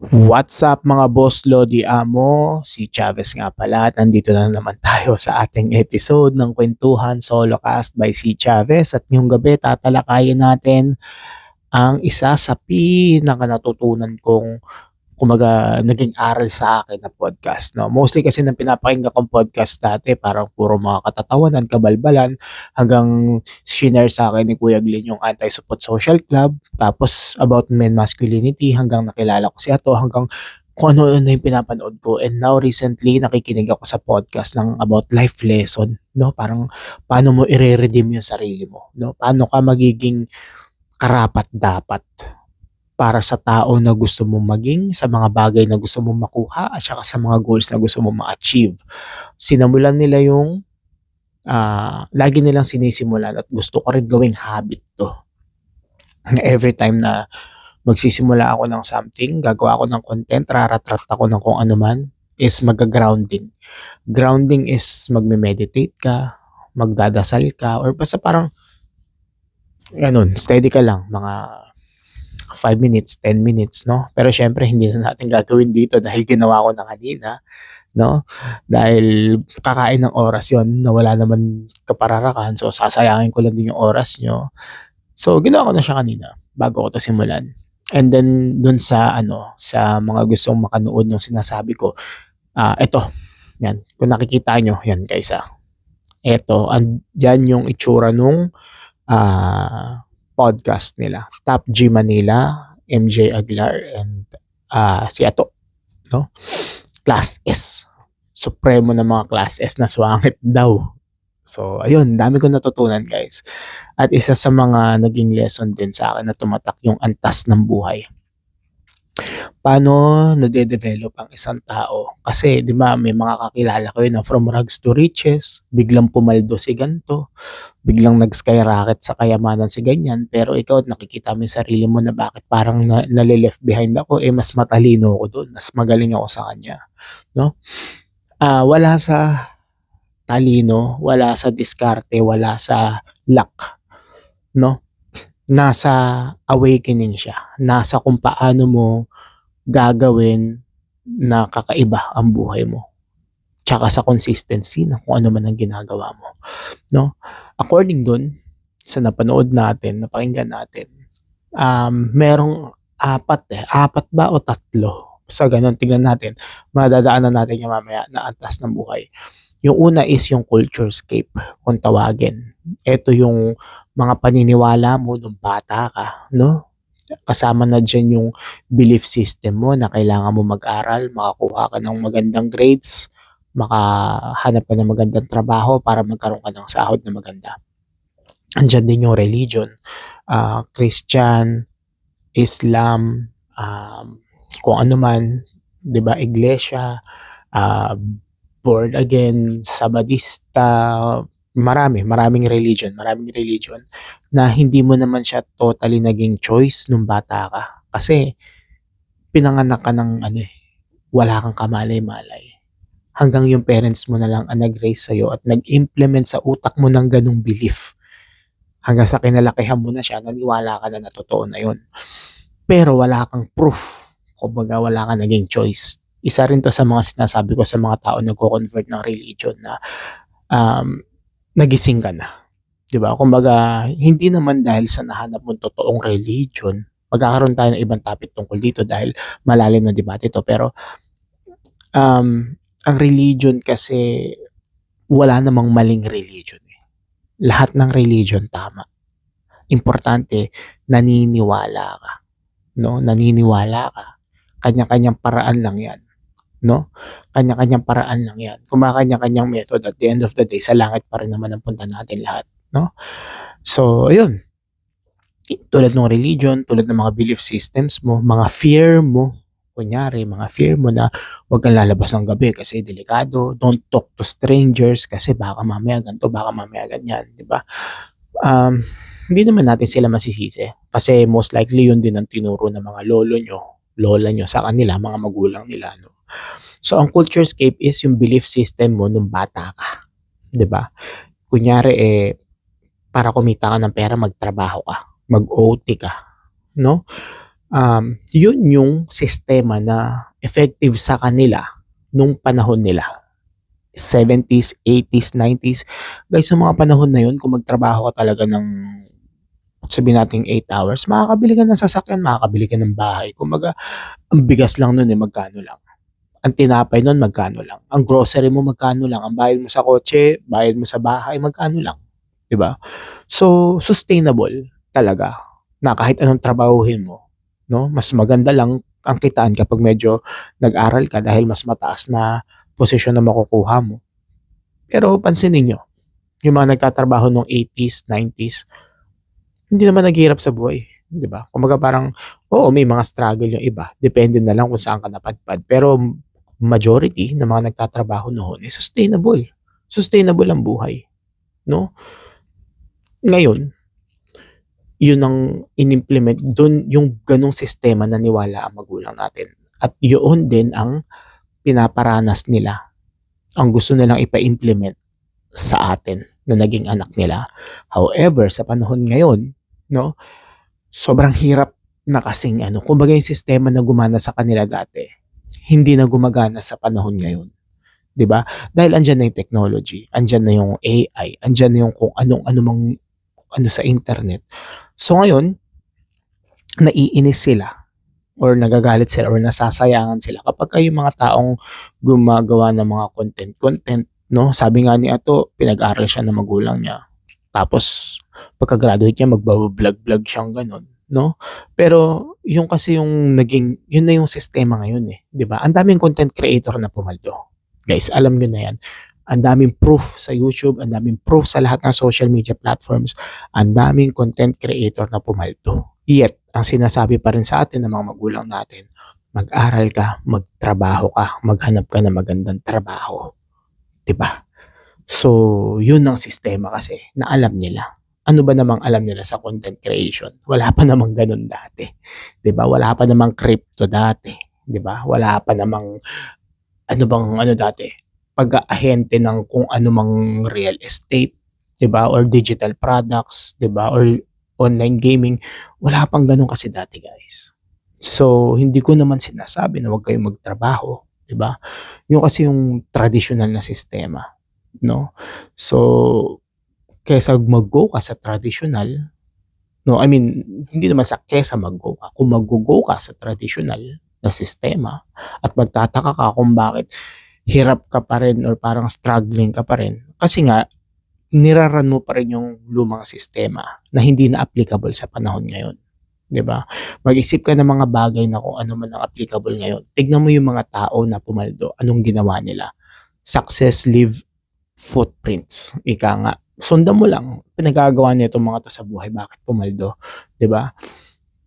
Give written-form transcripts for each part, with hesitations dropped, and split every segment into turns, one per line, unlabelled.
What's up mga boss Lodi Amo? Si Chavez nga pala at nandito na naman tayo sa ating episode ng Kwentuhan Solocast by si Chavez at ngayong gabi tatalakayin natin ang isa sa pinaka-natutunan kong naging aral sa akin na podcast, no? Mostly kasi nang pinapakinggan kong podcast dati, parang puro mga katatawanan, kabalbalan, hanggang shinare sa akin ni Kuya Glenn yung Anti-Support Social Club, tapos about men masculinity, hanggang nakilala ko si Ato, hanggang kung ano-ano yung pinapanood ko. And now recently, nakikinig ako sa podcast ng about life lesson, no? Parang paano mo ire-redeem yung sarili mo, no? Paano ka magiging karapat-dapat para sa tao na gusto mong maging, sa mga bagay na gusto mong makuha, at saka sa mga goals na gusto mong ma-achieve. Sinamulan nila yung lagi nilang sinisimulan at gusto ko rin gawing habit to. Every time na magsisimula ako ng something, gagawa ako ng content, rarat-rat ako ng kung ano man, is mag-grounding. Grounding is magme-meditate ka, magdadasal ka, or basta parang ganun, steady ka lang, mga 5 minutes, 10 minutes, no? Pero syempre, hindi na natin gagawin dito dahil ginawa ko na kanina, no? Dahil kakain ng oras yon na wala naman kapararakan. So, sasayangin ko lang din yung oras nyo. So, ginawa ko na siya kanina bago ko to simulan. And then, dun sa, sa mga gustong makanood ng sinasabi ko, eto, yan. Kung nakikita nyo, yan guys, eto, yan yung itsura nung podcast nila. Top G Manila, MJ Aguilar, and si Ato, no? Class S. Supremo ng mga Class S na swangit daw. So, ayun, dami kong natutunan guys. At isa sa mga naging lesson din sa akin na tumatak yung antas ng buhay. Paano nade-develop ang isang tao? Kasi, di ba, may mga kakilala ko yun na from rags to riches, biglang pumaldo si ganto, biglang nag-skyrocket sa kayamanan si ganyan, pero ikaw nakikita mo yung sarili mo na bakit parang nalileft behind ako, mas matalino ako doon, mas magaling ako sa kanya, no? Wala sa talino, wala sa diskarte, wala sa luck, no? Nasa awakening siya, nasa kung paano mo gagawin na kakaiba ang buhay mo, tsaka sa consistency ng kung ano man ang ginagawa mo, no? According dun sa napanood natin, napakinggan natin, merong apat ba o tatlo. Sa ganun, tingnan natin. Madadaanan natin yung mamaya na antas ng buhay. Yung una is yung culture scape, kung tawagin. Ito yung mga paniniwala mo nung bata ka, no? Kasama na dyan yung belief system mo na kailangan mo mag-aral, makakuha ka ng magandang grades, makahanap ka ng magandang trabaho para magkaroon ka ng sahod na maganda. Andyan din yung religion, Christian, Islam, kung ano man, 'di ba, iglesia, born again, Sabadista, maraming religion na hindi mo naman siya totally naging choice nung bata ka. Kasi pinanganak ka ng wala kang kamalay-malay. Hanggang yung parents mo na lang ang nag-raise sa'yo at nag-implement sa utak mo ng ganung belief. Hanggang sa kinalakihan mo na siya, naniwala ka na na totoo na yun. Pero wala kang proof. Kumbaga wala kang naging choice. Isa rin to sa mga sinasabi ko sa mga tao nagko-convert ng religion na nagising ka na. 'Di ba? Kumbaga, hindi naman dahil sa nahanap mong totoong religion, magkakaroon tayo ng ibang topic tungkol dito dahil malalim na debate ito. Pero ang religion kasi, wala namang maling religion. Lahat ng religion tama. Importante, naniniwala ka. No? Naniniwala ka. Kanya-kanyang paraan lang yan. No? Kanya-kanyang paraan lang yan. Kung kanya-kanyang method, at the end of the day, sa langit pa rin naman ang punta natin lahat. No? So, ayun. Tulad ng religion, tulad ng mga belief systems mo, mga fear mo, kunyari, mga fear mo na huwag kang lalabas ng gabi kasi delikado, don't talk to strangers kasi baka mamaya ganito, baka mamaya ganyan, di ba? Hindi naman natin sila masisisi kasi most likely yun din ang tinuro ng mga lola nyo sa kanila, mga magulang nila, no? So, ang culture scape is yung belief system mo nung bata ka, di ba? Kunyari, para kumita ka ng pera, magtrabaho ka, mag-OT ka, no? Yun yung sistema na effective sa kanila nung panahon nila. 70s, 80s, 90s. Guys, sa mga panahon na yun, kung magtrabaho ka talaga ng sabihin natin 8 hours, makakabili ka ng sasakyan, makakabili ka ng bahay. Kumbaga, ang bigas lang nun magkano lang. Ang tinapay nun, magkano lang. Ang grocery mo, magkano lang. Ang bayad mo sa kotse, bayad mo sa bahay, magkano lang. 'Di ba? So, sustainable talaga na kahit anong trabahuhin mo, no? Mas maganda lang ang kitaan kapag medyo nag-aral ka dahil mas mataas na posisyon na makukuha mo. Pero pansinin niyo, yung mga nagtatrabaho nung 80s, 90s, hindi naman naghihirap sa buhay, 'di ba? Kumbaga parang, oo, may mga struggle yung iba, depende na lang kung saan ka napadpad. Pero majority ng mga nagtatrabaho noon is sustainable. Sustainable ang buhay, no? Ngayon, yun ang inimplement dun yung ganong sistema naniwala ang magulang natin. At yun din ang pinaparanas nila, ang gusto nilang ipa-implement sa atin na naging anak nila. However, sa panahon ngayon, no, sobrang hirap na kasing kumbaga yung sistema na gumana sa kanila dati, hindi na gumagana sa panahon ngayon. 'Di ba? Dahil andyan na yung technology, andyan na yung AI, andyan na yung kung anong-ano mang sa internet. So ngayon, naiinis sila or nagagalit sila or nasasayangan sila kapag yung mga taong gumagawa ng mga content, no? Sabi nga ni Ato, pinag-aral siya ng magulang niya. Tapos pagka-graduate niya magbablog-vlog siyang ganun, no? Pero yung kasi yung naging yun na yung sistema ngayon 'di ba? Ang daming content creator na pumaldo. Guys, alam niyo na 'yan. Ang daming proof sa YouTube, ang daming proof sa lahat ng social media platforms, ang daming content creator na pumaldo. Yet, ang sinasabi pa rin sa atin ng mga magulang natin, mag-aral ka, magtrabaho ka, maghanap ka ng magandang trabaho. 'Di ba? So, yun ang sistema kasi na alam nila. Ano ba namang alam nila sa content creation? Wala pa namang ganun dati. 'Di ba? Wala pa namang crypto dati. 'Di ba? Wala pa namang dati, pag-aahente ng kung ano mang real estate, 'di ba? Or digital products, 'di ba? Or online gaming. Wala pang ganun kasi dati, guys. So, hindi ko naman sinasabi na 'wag kayong magtrabaho, 'di ba? Yung kasi yung traditional na sistema, no? So, kaysa mag-go ka sa traditional, no, I mean, hindi naman sa kaysa mag-go ka, kung mag-go ka sa traditional na sistema at magtataka ka kung bakit hirap ka pa rin or parang struggling ka pa rin. Kasi nga, niraran mo pa rin yung lumang sistema na hindi na applicable sa panahon ngayon. 'Di ba? Mag-isip ka ng mga bagay na kung ano man ang applicable ngayon. Tignan mo yung mga tao na pumaldo, anong ginawa nila. Success leave footprints. Ika nga, sundan mo lang, pinagagawa nito mga to sa buhay, bakit pumaldo, 'di ba?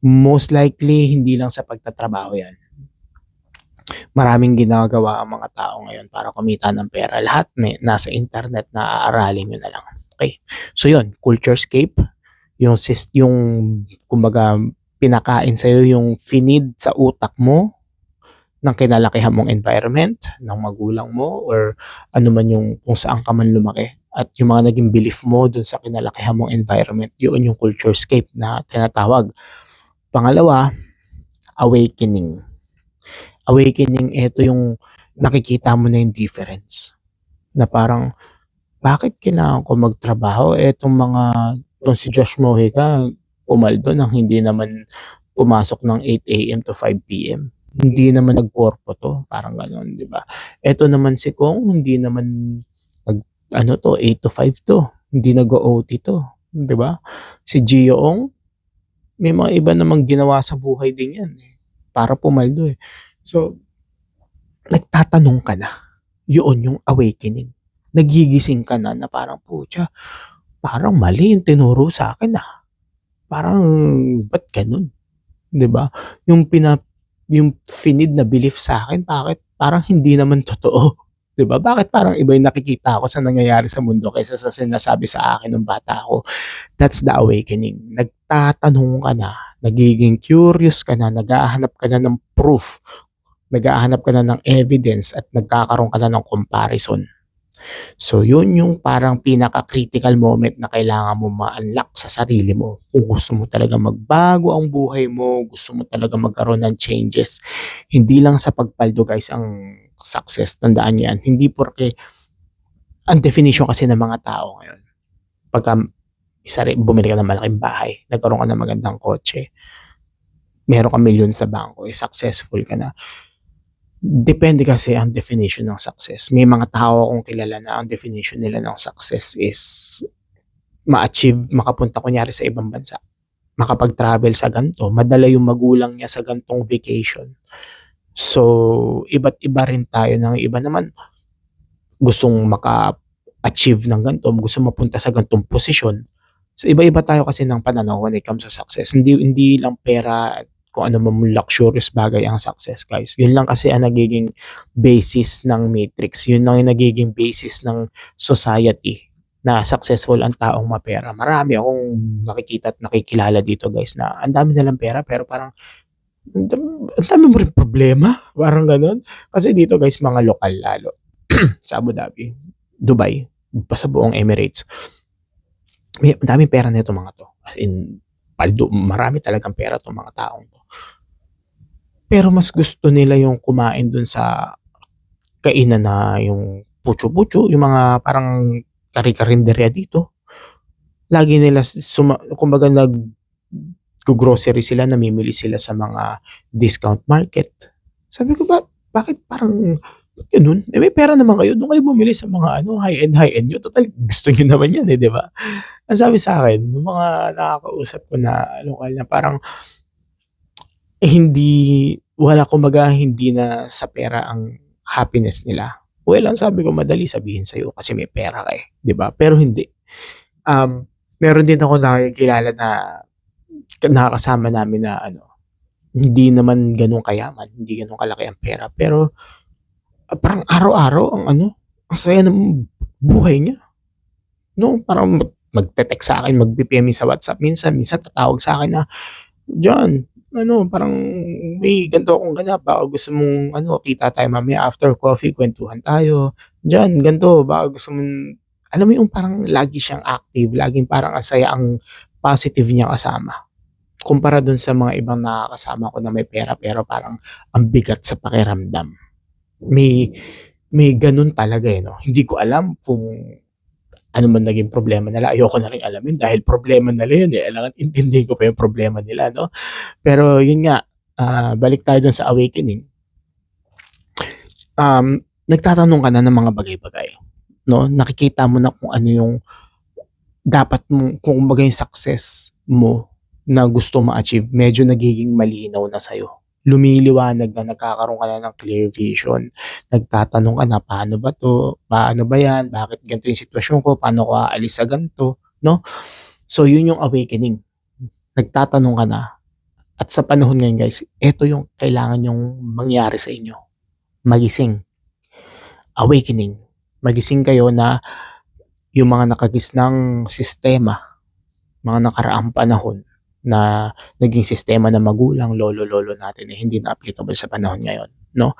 Most likely, hindi lang sa pagtatrabaho yan. Maraming ginagawa ang mga tao ngayon para kumita ng pera. Lahat nasa internet na aaralin nyo na lang. Okay. So yun, culturescape, yung kumbaga pinakain sa'yo yung finid sa utak mo ng kinalakihan mong environment, ng magulang mo, or ano man yung kung saan ka man lumaki. At yung mga naging belief mo dun sa kinalakihan mong environment, yun yung culturescape na tinatawag. Pangalawa, awakening. Awakening, ito yung nakikita mo na yung difference. Na parang, bakit kailangan ko magtrabaho? Itong si Josh Mojica, pumaldo nang hindi naman pumasok ng 8 a.m. to 5 p.m. Hindi naman nagkorpo to, parang gano'n, di ba? Ito naman si Kong, hindi naman 8 to 5 to, hindi nag-OT to, di ba? Si Gio Ong, may mga iba namang ginawa sa buhay din yan, para pumaldo eh. So, nagtatanong ka na, yun yung awakening. Nagigising ka na parang, putya, parang mali yung tinuro sa akin Parang, ba't ganun? 'Di ba? Yung finid na belief sa akin, bakit parang hindi naman totoo? 'Di ba? Bakit parang iba yung nakikita ko sa nangyayari sa mundo kaysa sa sinasabi sa akin nung bata ako? That's the awakening. Nagtatanong ka na, nagiging curious ka na, naghahanap ka na ng proof, naghahanap ka na ng evidence at nagkakaroon ka na ng comparison. So, yun yung parang pinaka-critical moment na kailangan mo ma-unlock sa sarili mo. Kung gusto mo talaga magbago ang buhay mo, gusto mo talaga magkaroon ng changes, hindi lang sa pagpaldo guys ang success. Tandaan niyo yan. Hindi porke ang definition kasi ng mga tao ngayon. Pagka bumili ka ng malaking bahay, nagkaroon ka ng magandang kotse, meron ka milyon sa bangko, successful ka na. Depende kasi ang definition ng success. May mga tao akong kilala na ang definition nila ng success is ma-achieve, makapunta kunyari sa ibang bansa, makapag-travel sa ganito, madala yung magulang niya sa gantong vacation. So, iba't iba rin tayo. Ng iba naman, gustong maka-achieve ng ganito, gusto mapunta sa gantong posisyon. So, iba-iba tayo kasi ng pananaw when it comes to success. Hindi lang pera, kung ano man luxurious bagay ang success, guys. Yun lang kasi ang nagiging basis ng matrix. Yun lang yung nagiging basis ng society na successful ang taong mapera. Marami akong nakikita at nakikilala dito, guys, na ang dami nilang pera pero parang ang dami mo rin problema. Parang ganun. Kasi dito, guys, mga lokal lalo. Sa Abu Dhabi, Dubai, pa sa buong Emirates. May ang daming pera nito mga to. In paldo, marami talagang pera tong mga taong to. Pero mas gusto nila yung kumain dun sa kainan na yung pucho-pucho, yung mga parang kari-karinderya dito. Lagi nila kumbaga grocery sila, namimili sila sa mga discount market. Sabi ko, bakit parang ganun? Eh, may pera naman kayo, doon kayo bumili sa mga high-end nyo. Total, gusto nyo naman yan di ba? Ang sabi sa akin, ng mga nakakausap ko na lokal na parang kumbaga hindi na sa pera ang happiness nila. Well, ang sabi ko, madali sabihin sa'yo kasi may pera ka di ba? Pero hindi. Meron din ako nakikilala na nakakasama namin na hindi naman ganun kayaman, hindi ganun kalaki ang pera, pero parang araw-araw ang saya ng buhay niya. No, parang magte-text sa akin, mag-PM sa WhatsApp, minsan tatawag sa akin na, John, parang may ganito akong ganap, baka gusto mong kita tayo mamaya after coffee, kwentuhan tayo. John, ganito, baka gusto mong, alam mo yung parang lagi siyang active, laging parang asaya, ang positive niya kasama. Kumpara dun sa mga ibang nakakasama ko na may pera pero parang ang bigat sa pakiramdam. May ganun talaga no. Hindi ko alam kung ano man naging problema nila. Ayoko na rin alamin dahil problema nila yun Alangan intindihin ko pa yung problema nila no. Pero yun nga, balik tayo dun sa awakening. Nagtatanong ka na ng mga bagay-bagay. No? Nakikita mo na kung ano yung dapat mo, kung bagay yung success mo na gusto ma-achieve, medyo nagiging malinaw na sa'yo. Lumiliwanag na, nagkakaroon ka na ng clear vision. Nagtatanong ka na, paano ba to? Paano ba yan? Bakit ganito yung sitwasyon ko? Paano ko aalis sa ganito? No? So, yun yung awakening. Nagtatanong ka na. At sa panahon ngayon guys, ito yung kailangan yung mangyari sa inyo. Magising. Awakening. Magising kayo na yung mga nakagisnang sistema, mga nakaraang panahon, na naging sistema ng magulang, lolo natin hindi na applicable sa panahon ngayon, no?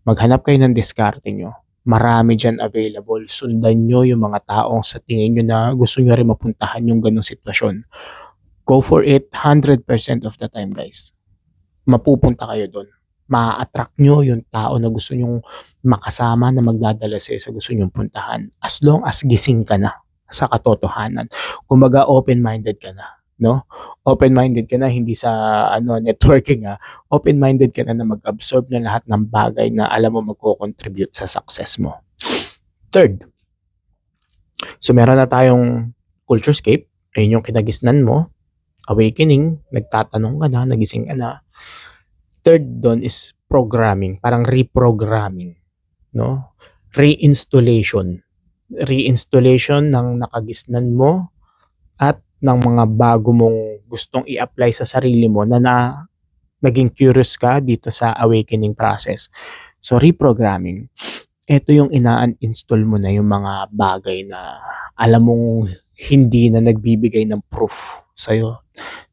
Maghanap kayo ng diskarte nyo. Marami dyan available. Sundan nyo yung mga taong sa tingin nyo na gusto nyo rin mapuntahan yung ganong sitwasyon. Go for it 100% of the time, guys. Mapupunta kayo doon. Ma-attract nyo yung tao na gusto nyong makasama, na magdadala sa gusto nyong puntahan. As long as gising ka na sa katotohanan. Kumbaga open-minded ka na. No? Open-minded ka na, hindi sa networking open-minded ka na mag-absorb ng lahat ng bagay na alam mo magko-contribute sa success mo. Third, so meron na tayong culturescape, ayun yung kinagisnan mo, awakening, nagtatanong ka na, nagising ka na. Third doon is programming, parang reprogramming, no? Reinstallation ng nakagisnan mo at ng mga bago mong gustong i-apply sa sarili mo na naging curious ka dito sa awakening process. So, reprogramming. Ito yung ina-uninstall mo na yung mga bagay na alam mong hindi na nagbibigay ng proof sa'yo.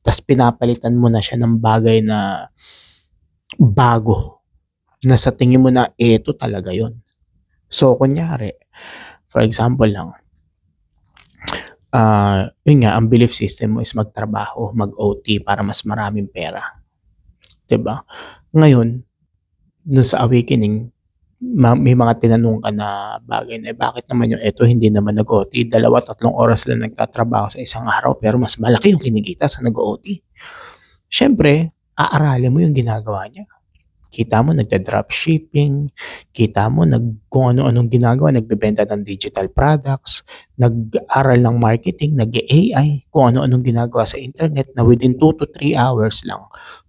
Tapos pinapalitan mo na siya ng bagay na bago. Na sa tingin mo na ito talaga yon. So, kunyari, For example lang, yun nga, ang belief system mo is magtrabaho, mag-OT para mas maraming pera, 'di ba? Ngayon, dun sa awakening, may mga tinanong ka na bagay na, bakit naman yung eto hindi naman nag-OT, 2, 3 oras lang nagtatrabaho sa isang araw pero mas malaki yung kinikita sa nag-OT. Siyempre, aaralin mo yung ginagawa niya. Kita mo nagda-dropshipping, kita mo kung ano-anong ginagawa, nagbebenta ng digital products, nag-aral ng marketing, nag-AI, kung ano-anong ginagawa sa internet na within 2 to 3 hours lang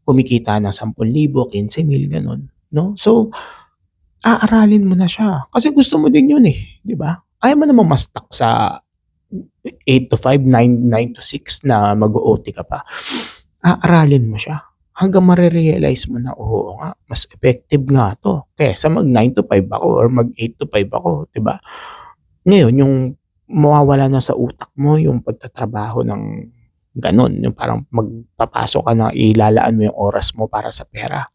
kumikita ng 10,000, 15,000, ganun, no? So, aaralin mo na siya kasi gusto mo din yun, 'di ba? Ayaw mo namang ma-stuck sa 8 to 5, 9 to 6 na mag-o-OT ka pa. Aaralin mo siya hanggang mare-realize mo na, oo nga, mas effective nga 'to kaysa mag 9 to 5 ako or mag 8 to 5 ako, 'di ba? Ngayon yung mawawala na sa utak mo yung pagtatrabaho ng gano'n, yung parang magpapasok ka na ilalaan mo yung oras mo para sa pera.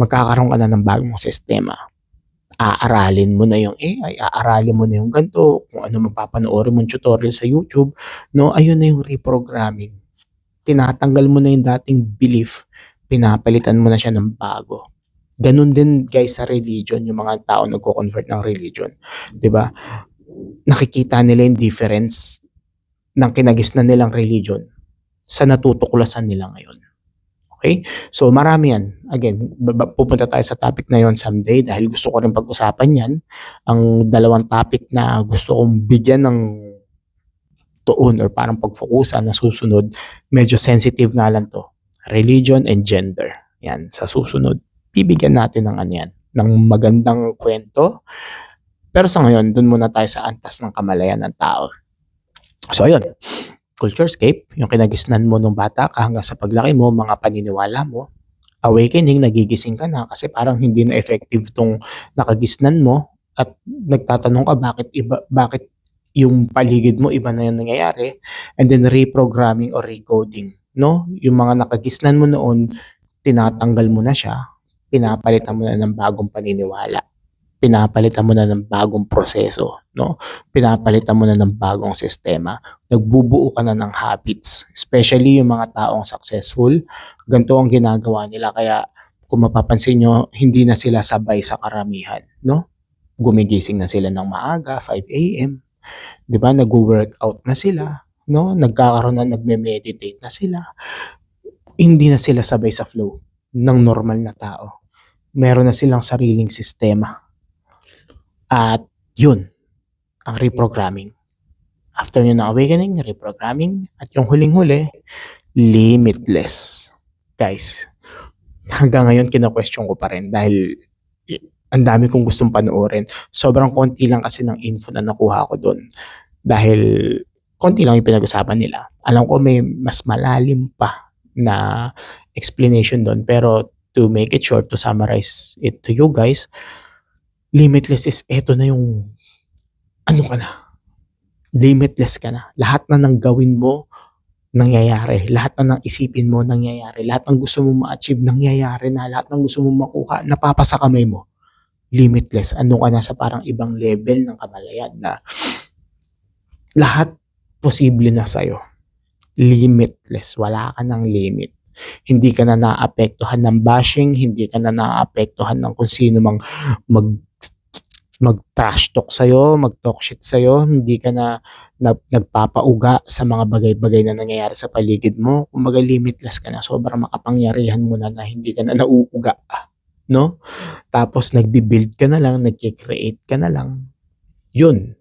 Magkakaroon ka na ng bagong sistema. Aaralin mo na yung AI, aaralin mo na yung ganito, kung ano mapapanoorin mong tutorial sa YouTube, 'no? Ayun na yung reprogramming. Tinatanggal mo na yung dating belief, pinapalitan mo na siya ng bago. Gano'n din guys sa religion, yung mga tao nagko-convert ng religion, 'di ba? Nakikita nila yung difference ng kinagisnan nilang religion sa natutuklasan nila ngayon. Okay? So marami yan. Again, pupunta tayo sa topic na yon someday dahil gusto ko rin pag-usapan yan. Ang dalawang topic na gusto kong bigyan ng tuon or parang pagfokusan na susunod, medyo sensitive nga lang to. Religion and gender. Yan, sa susunod. Bibigyan natin ng ano yan, ng magandang kwento. Pero sa ngayon, dun muna tayo sa antas ng kamalayan ng tao. So ayun, Culturescape, yung kinagisnan mo nung bata ka hanggang sa paglaki mo, mga paniniwala mo, awakening, nagigising ka na kasi parang hindi na effective tong nakagisnan mo at nagtatanong ka bakit yung paligid mo iba na yung nangyayari, and then reprogramming or recoding, no? Yung mga nakagisnan mo noon, tinatanggal mo na siya, pinapalitan mo na ng bagong paniniwala, pinapalitan mo na ng bagong proseso, no? Pinapalitan mo na ng bagong sistema. Nagbubuo ka na ng habits, especially yung mga taong successful. Ganito ang ginagawa nila, kaya kung mapapansin nyo, hindi na sila sabay sa karamihan, no? Gumigising na sila ng maaga, 5 a.m., 'di ba? Nagwo-workout na sila, no? Nagkakaroon na, nagme-meditate na sila. Hindi na sila sabay sa flow ng normal na tao. Meron na silang sariling sistema. At yun, ang reprogramming. After nyo ng awakening, reprogramming, at yung huling-huli, limitless. Guys, hanggang ngayon kina-question ko pa rin dahil ang dami kong gustong panoorin. Sobrang konti lang kasi ng info na nakuha ko doon. Dahil konti lang yung pinag-usapan nila. Alam ko may mas malalim pa na explanation doon. Pero to make it short, to summarize it to you guys, limitless is eto na yung ano ka na. Limitless ka na. Lahat na ng gawin mo, nangyayari. Lahat na ng isipin mo, nangyayari. Lahat ng gusto mo ma-achieve, nangyayari na. Lahat ng gusto mo makuha, napapasa kamay mo. Limitless. Ano ka na sa parang ibang level ng kamalayan na lahat posible na sa'yo. Limitless. Wala ka ng limit. Hindi ka na naapektuhan ng bashing, hindi ka na naapektuhan ng kung sino mang mag-trash talk sa'yo, mag-talk shit sa'yo, hindi ka na nagpapauga sa mga bagay-bagay na nangyayari sa paligid mo. Kumbaga limitless ka na, sobrang makapangyarihan mo na hindi ka na nauuga, no? Tapos nagbi-build ka na lang, nagki-create ka na lang. Yun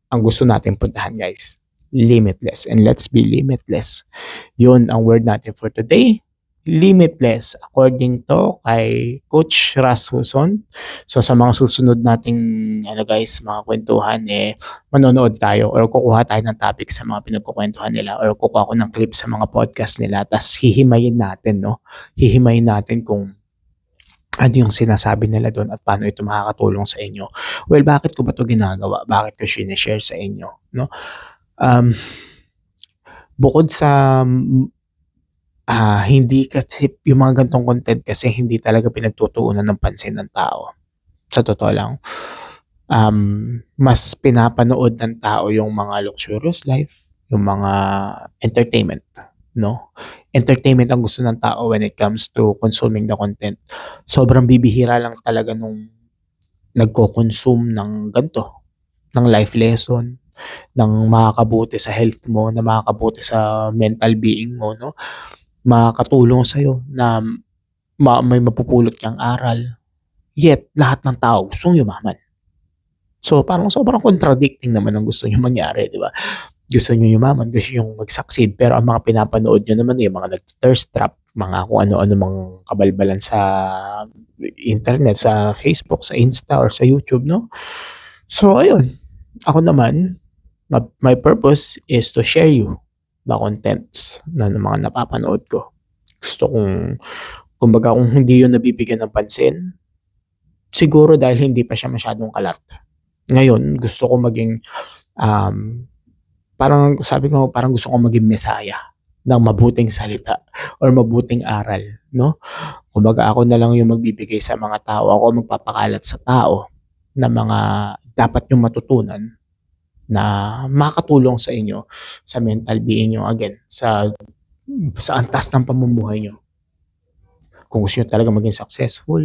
ang gusto natin puntahan, guys. Limitless. And let's be limitless. Yun ang word natin for today. Limitless according to kay Coach Rasmussen. So sa mga susunod nating guys, mga kwentuhan, manonood tayo or kukuha tayo ng topic sa mga pinagkukwentuhan nila or kukuha ko ng clip sa mga podcast nila, tas hihimayin natin, no? Hihimayin natin kung ano yung sinasabi nila doon at paano ito makakatulong sa inyo. Well, bakit ko ba ito ginagawa? Bakit ko sinishare sa inyo, no? Bukod sa hindi kasi yung mga gantong content kasi hindi talaga pinagtutuunan ng pansin ng tao. Sa totoo lang. Mas pinapanood ng tao yung mga luxurious life, yung mga entertainment, no? Entertainment ang gusto ng tao when it comes to consuming the content. Sobrang bibihira lang talaga nung nagko-consume ng ganito, ng life lesson, ng makakabuti sa health mo, na makakabuti sa mental being mo, no? Makakatulong sa'yo na may mapupulot kang aral. Yet, lahat ng tao gustong yumaman. So, parang sobrang contradicting naman ang gusto nyo mangyari, di ba? Gusto nyo yumaman, gusto nyo mag-succeed, pero ang mga pinapanood nyo naman yung mga nag-thirst trap, mga kung ano-ano mang kabalbalan sa internet, sa Facebook, sa Insta, or sa YouTube, no? So, ayun. Ako naman, my purpose is to share you the contents na ng mga napapanood ko. Gusto kong, kumbaga kung hindi yun nabibigyan ng pansin, siguro dahil hindi pa siya masyadong kalat. Ngayon, gusto ko maging, parang sabi ko, parang gusto ko maging mesaya ng mabuting salita or mabuting aral, no? Kumbaga ako na lang yung magbibigay sa mga tao, ako magpapakalat sa tao na mga dapat yung matutunan na makatulong sa inyo sa mental being nyo, again, sa antas ng pamumuhay nyo. Kung gusto nyo talaga maging successful,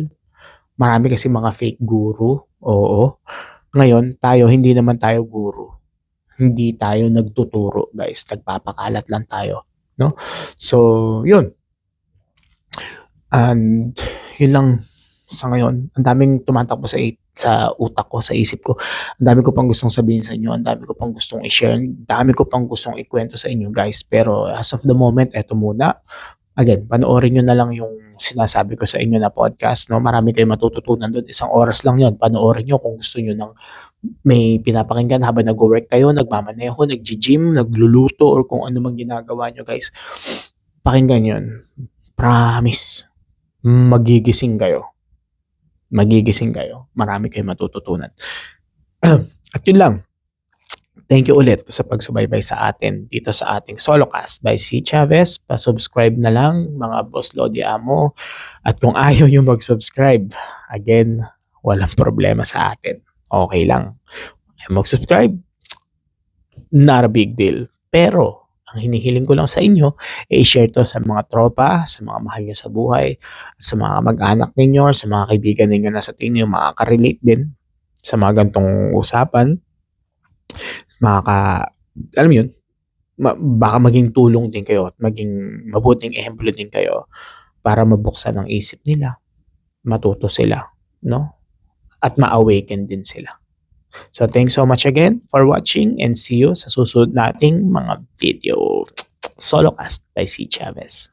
marami kasi mga fake guru, oo. Ngayon, tayo, hindi naman tayo guru. Hindi tayo nagtuturo, guys. Nagpapakalat lang tayo, no? So, yun. And, yun lang sa ngayon. Ang daming tumatakbo sa utak ko, sa isip ko. Ang dami ko pang gustong sabihin sa inyo. Ang dami ko pang gustong i-share. Ang dami ko pang gustong ikwento sa inyo, guys. Pero, as of the moment, eto muna. Again, panoorin nyo na lang yung sinasabi ko sa inyo na podcast, no? Marami kayong matututunan doon. 1 oras lang yun. Panoorin nyo kung gusto nyo ng may pinapakinggan habang nag-work kayo, nagmamaneho, nag-gym, nagluluto, or kung ano mang ginagawa nyo, guys. Pakinggan yun. Promise. Magigising kayo. Magigising kayo. Marami kayong matututunan. At yun lang. Thank you ulit sa pagsubaybay sa atin dito sa ating Solocast by C. Chavez. Pa-subscribe na lang mga Boss Lodi Amo. At kung ayaw nyo mag-subscribe, again, walang problema sa atin. Okay lang. Mag-subscribe, not a big deal. Pero, ang hinihiling ko lang sa inyo, i-share to sa mga tropa, sa mga mahal nyo sa buhay, sa mga mag-anak ninyo, sa mga kaibigan ninyo na sa tingin nyo makaka-relate din sa mga gantong usapan. Alam mo yun, baka maging tulong din kayo at maging mabuting ehemplo din kayo para mabuksan ang isip nila, matuto sila, no? At ma-awaken din sila. So thanks so much again for watching and see you sa susunod nating mga video. Solocast by C. Chavez.